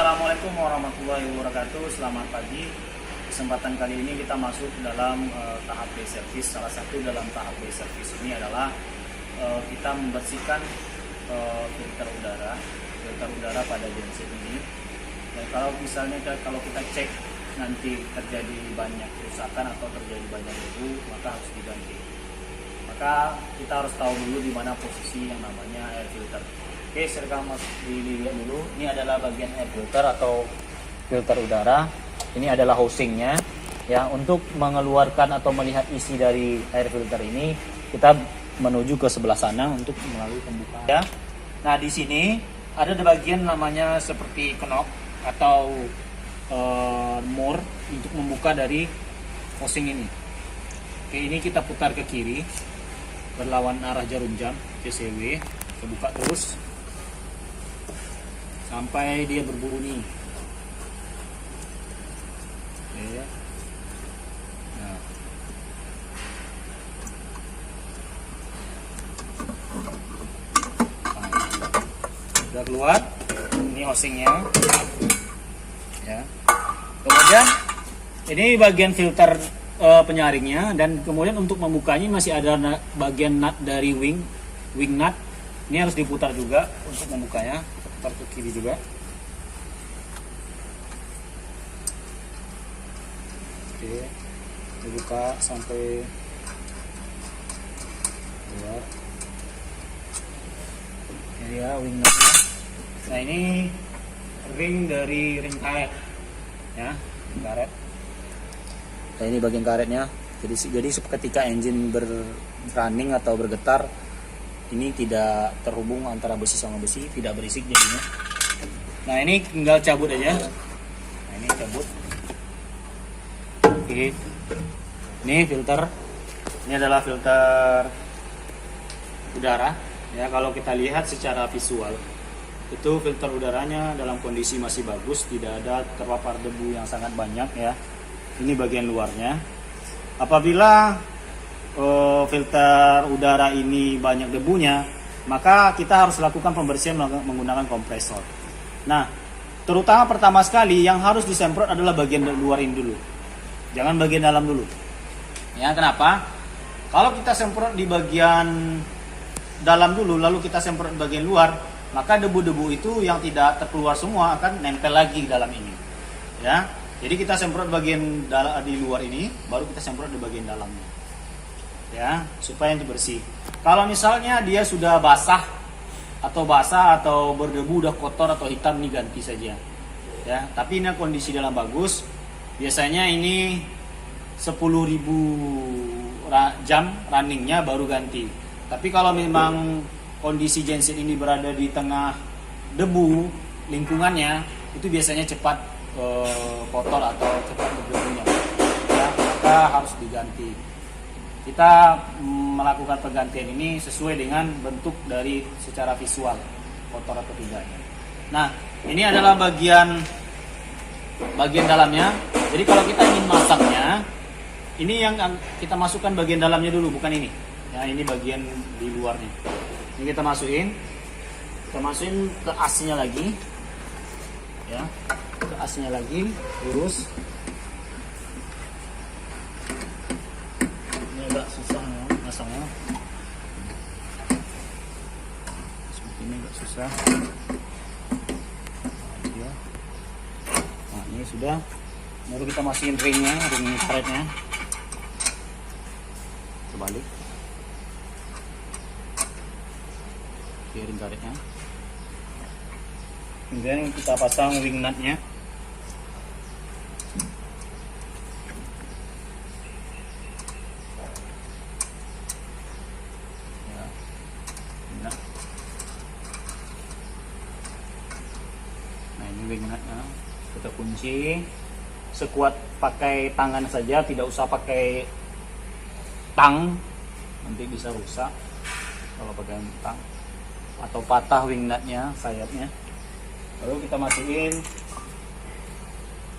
Assalamualaikum warahmatullahi wabarakatuh. Selamat pagi. Kesempatan kali ini kita masuk dalam tahap B service. Salah satu dalam tahap B service ini adalah kita membersihkan filter udara pada genset ini. Dan kalau misalnya kalau kita cek nanti terjadi banyak kerusakan atau terjadi banyak debu, maka harus diganti. Maka kita harus tahu dulu di mana posisi yang namanya air filter. Oke, serkan dilihat dulu. Ini adalah bagian air filter atau filter udara. Ini adalah housingnya. Ya, untuk mengeluarkan atau melihat isi dari air filter ini, kita menuju ke sebelah sana untuk melalui pembukaan. Ya. Nah, di sini ada bagian namanya seperti knob atau more untuk membuka dari housing ini. Oke, ini kita putar ke kiri berlawan arah jarum jam CCW. Kita buka terus sampai dia berbunyi. Oke. Nah. Sudah keluar. Ini housingnya. Ya. Kemudian ini bagian filter penyaringnya, dan kemudian untuk membukanya masih ada bagian nut dari wing nut. Ini harus diputar juga untuk membukanya. Putar ke kiri juga. Oke, dibuka sampai keluar. Ini ya wing nutnya. Nah, ini ring dari ring karet, ya, ring karet. Nah, ini bagian karetnya. Jadi ketika engine running atau bergetar, ini tidak terhubung antara besi sama besi, tidak berisik jadinya. Nah, ini tinggal cabut aja. Nah, ini cabut. Oke. Ini filter. Ini adalah filter udara. Ya, kalau kita lihat secara visual, itu filter udaranya dalam kondisi masih bagus, tidak ada terpapar debu yang sangat banyak ya. Ini bagian luarnya. Apabila filter udara ini banyak debunya, maka kita harus lakukan pembersihan menggunakan kompresor. Nah, terutama pertama sekali yang harus disemprot adalah bagian luar ini dulu, jangan bagian dalam dulu. Ya, kenapa? Kalau kita semprot di bagian dalam dulu, lalu kita semprot di bagian luar, maka debu-debu itu yang tidak terkeluar semua akan nempel lagi di dalam ini. Ya, jadi kita semprot bagian di luar ini, baru kita semprot di bagian dalamnya. Ya, supaya itu bersih. Kalau misalnya dia sudah basah atau berdebu, udah kotor atau hitam, nih ganti saja. Ya, tapi ini kondisi dalam bagus. Biasanya ini 10.000 jam runningnya baru ganti. Tapi kalau memang kondisi genset ini berada di tengah debu lingkungannya, itu biasanya cepat kotor atau cepat berdebunya. Ya, maka harus diganti. Kita melakukan pergantian ini sesuai dengan bentuk dari secara visual, kotor atau tidaknya. Nah, ini adalah bagian dalamnya. Jadi kalau kita ingin masangnya, ini yang kita masukkan bagian dalamnya dulu, bukan ini. Ya, ini bagian di luarnya. Ini kita masukin ke asnya lagi. Ya, ke asnya lagi, lurus. Agak susah ya masangnya, seperti ini agak susah. Nah, ini sudah, baru kita masukin ring karetnya, terbalik. Oke, ring karetnya, kemudian kita pasang wing nutnya. Nah, ini wing nutnya kita kunci sekuat pakai tangan saja, tidak usah pakai tang, nanti bisa rusak kalau pakai tang, atau patah wing nutnya, sayapnya. Lalu kita masukin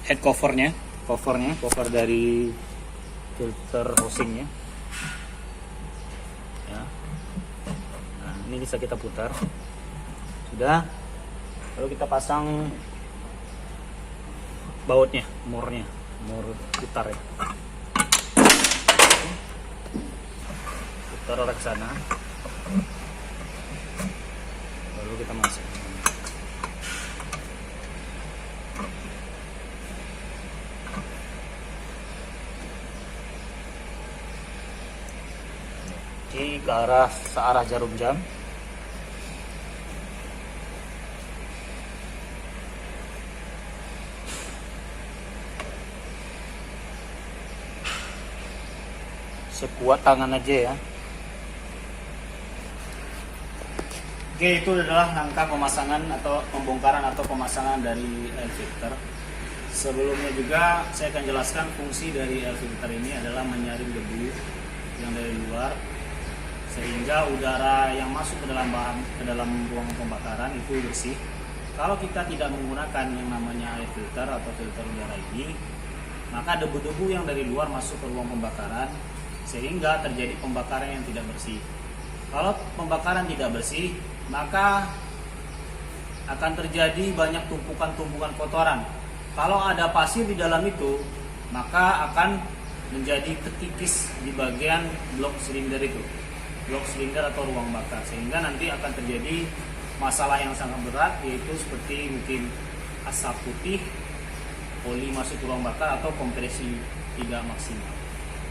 head cover dari filter housingnya. Ya. Nah, ini bisa kita putar. Sudah. Lalu kita pasang bautnya, mur putar ya. Putar ke sana. Lalu kita masuk. Oke, ke arah searah jarum jam. Sekuat tangan aja ya. Oke, itu adalah rangka pemasangan atau pembongkaran atau pemasangan dari air filter. Sebelumnya juga saya akan jelaskan fungsi dari air filter ini adalah menyaring debu yang dari luar, sehingga udara yang masuk ke dalam ruang pembakaran itu bersih. Kalau kita tidak menggunakan yang namanya air filter atau filter udara ini, maka debu-debu yang dari luar masuk ke ruang pembakaran sehingga terjadi pembakaran yang tidak bersih. Kalau pembakaran tidak bersih, maka akan terjadi banyak tumpukan-tumpukan kotoran. Kalau ada pasir di dalam itu, maka akan menjadi ketikis di bagian blok silinder itu, blok silinder atau ruang bakar, sehingga nanti akan terjadi masalah yang sangat berat, yaitu seperti mungkin asap putih, oli masuk ke ruang bakar, atau kompresi tidak maksimal.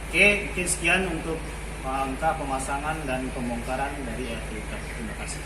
Oke, mungkin sekian untuk angka pemasangan dan pembongkaran dari air filter. Terima kasih.